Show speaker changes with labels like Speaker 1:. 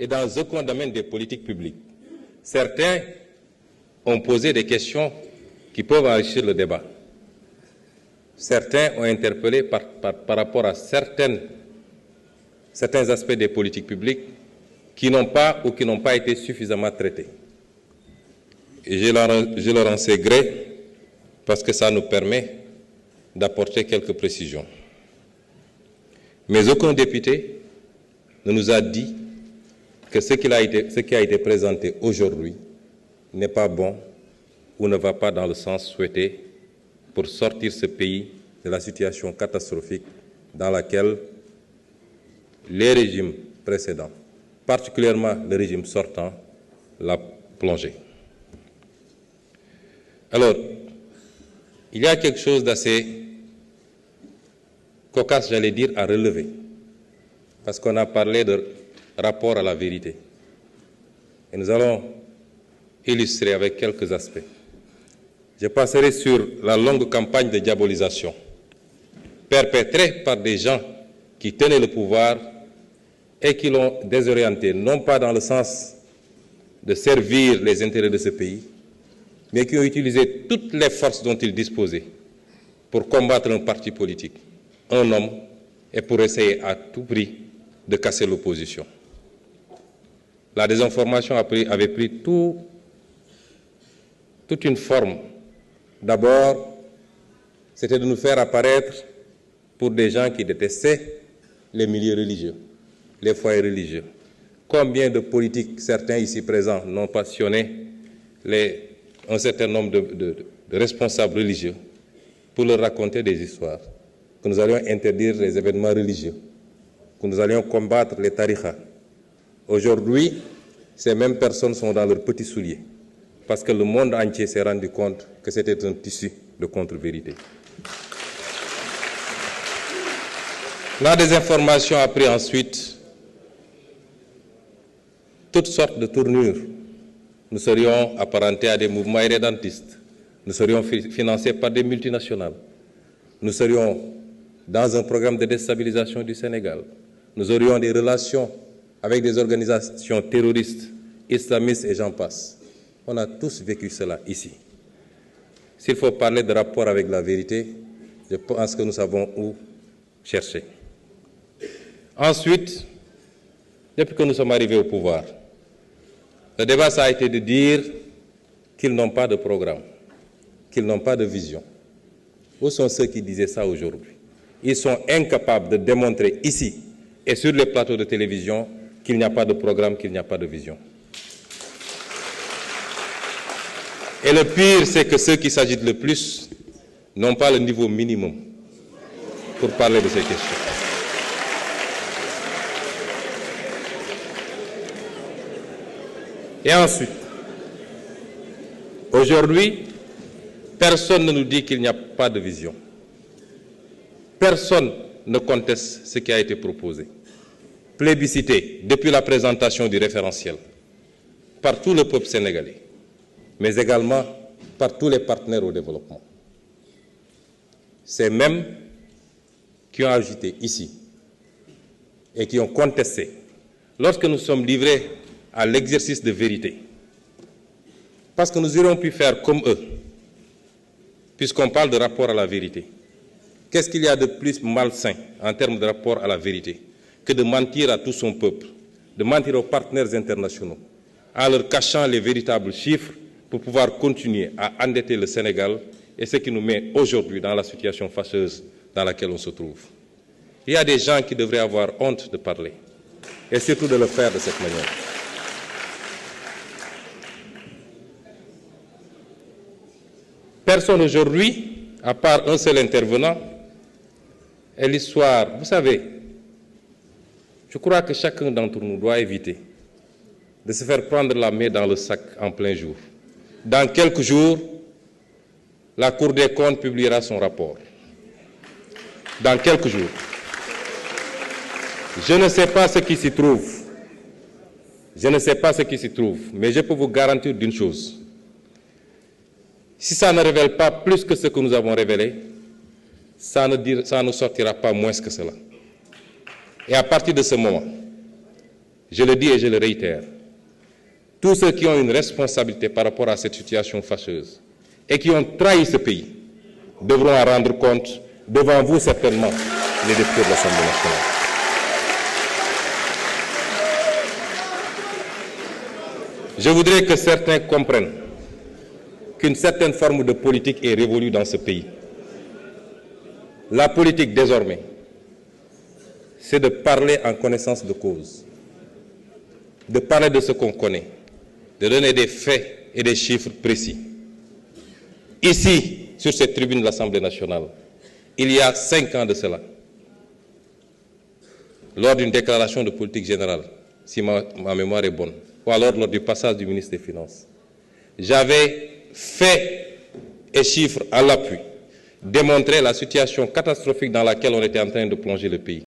Speaker 1: et dans aucun domaine des politiques publiques. Certains ont posé des questions qui peuvent enrichir le débat. Certains ont interpellé par rapport à certains aspects des politiques publiques qui n'ont pas ou qui n'ont pas été suffisamment traités. Et je leur en sais gré parce que ça nous permet d'apporter quelques précisions. Mais aucun député ne nous a dit que ce qui a été présenté aujourd'hui n'est pas bon ou ne va pas dans le sens souhaité pour sortir ce pays de la situation catastrophique dans laquelle les régimes précédents, particulièrement le régime sortant, l'a plongé. Alors, il y a quelque chose d'assez cocasse, j'allais dire, à relever, parce qu'on a parlé de rapport à la vérité. Et nous allons illustrer avec quelques aspects. Je passerai sur la longue campagne de diabolisation perpétrée par des gens qui tenaient le pouvoir et qui l'ont désorienté, non pas dans le sens de servir les intérêts de ce pays, mais qui ont utilisé toutes les forces dont ils disposaient pour combattre un parti politique, un homme, et pour essayer à tout prix de casser l'opposition. La désinformation avait pris toute une forme. D'abord, c'était de nous faire apparaître pour des gens qui détestaient les milieux religieux, les foyers religieux. Combien de politiques, certains ici présents, n'ont passionné un certain nombre de responsables religieux pour leur raconter des histoires, que nous allions interdire les événements religieux, que nous allions combattre les tariqas. Aujourd'hui, ces mêmes personnes sont dans leurs petits souliers, parce que le monde entier s'est rendu compte que c'était un tissu de contre-vérité. La désinformation a pris ensuite toutes sortes de tournures. Nous serions apparentés à des mouvements irrédentistes. Nous serions financés par des multinationales. Nous serions dans un programme de déstabilisation du Sénégal. Nous aurions des relations avec des organisations terroristes, islamistes et j'en passe. On a tous vécu cela ici. S'il faut parler de rapport avec la vérité, je pense que nous savons où chercher. Ensuite, depuis que nous sommes arrivés au pouvoir, le débat, ça a été de dire qu'ils n'ont pas de programme, qu'ils n'ont pas de vision. Où sont ceux qui disaient ça aujourd'hui? Ils sont incapables de démontrer ici et sur les plateaux de télévision qu'il n'y a pas de programme, qu'il n'y a pas de vision. Et le pire, c'est que ceux qui s'agitent le plus n'ont pas le niveau minimum pour parler de ces questions. Et ensuite, aujourd'hui, personne ne nous dit qu'il n'y a pas de vision. Personne ne conteste ce qui a été proposé. Plébiscité depuis la présentation du référentiel par tout le peuple sénégalais, mais également par tous les partenaires au développement. Ces mêmes qui ont agité ici et qui ont contesté, lorsque nous sommes livrés à l'exercice de vérité, parce que nous aurions pu faire comme eux, puisqu'on parle de rapport à la vérité. Qu'est-ce qu'il y a de plus malsain en termes de rapport à la vérité que de mentir à tout son peuple, de mentir aux partenaires internationaux, en leur cachant les véritables chiffres pour pouvoir continuer à endetter le Sénégal et ce qui nous met aujourd'hui dans la situation fâcheuse dans laquelle on se trouve. Il y a des gens qui devraient avoir honte de parler et surtout de le faire de cette manière. Personne aujourd'hui, à part un seul intervenant, et l'histoire, vous savez, je crois que chacun d'entre nous doit éviter de se faire prendre la main dans le sac en plein jour. Dans quelques jours, la Cour des comptes publiera son rapport. Dans quelques jours. Je ne sais pas ce qui s'y trouve. Je ne sais pas ce qui s'y trouve, mais je peux vous garantir d'une chose. Si ça ne révèle pas plus que ce que nous avons révélé, ça ne sortira pas moins que cela. Et à partir de ce moment, je le dis et je le réitère, tous ceux qui ont une responsabilité par rapport à cette situation fâcheuse et qui ont trahi ce pays devront en rendre compte devant vous certainement, les députés de l'Assemblée nationale. Je voudrais que certains comprennent qu'une certaine forme de politique est révolue dans ce pays. La politique, désormais, c'est de parler en connaissance de cause, de parler de ce qu'on connaît, de donner des faits et des chiffres précis. Ici, sur cette tribune de l'Assemblée nationale, il y a 5 ans de cela, lors d'une déclaration de politique générale, si ma mémoire est bonne, ou alors lors du passage du ministre des Finances, j'avais fait et chiffres à l'appui démontré la situation catastrophique dans laquelle on était en train de plonger le pays.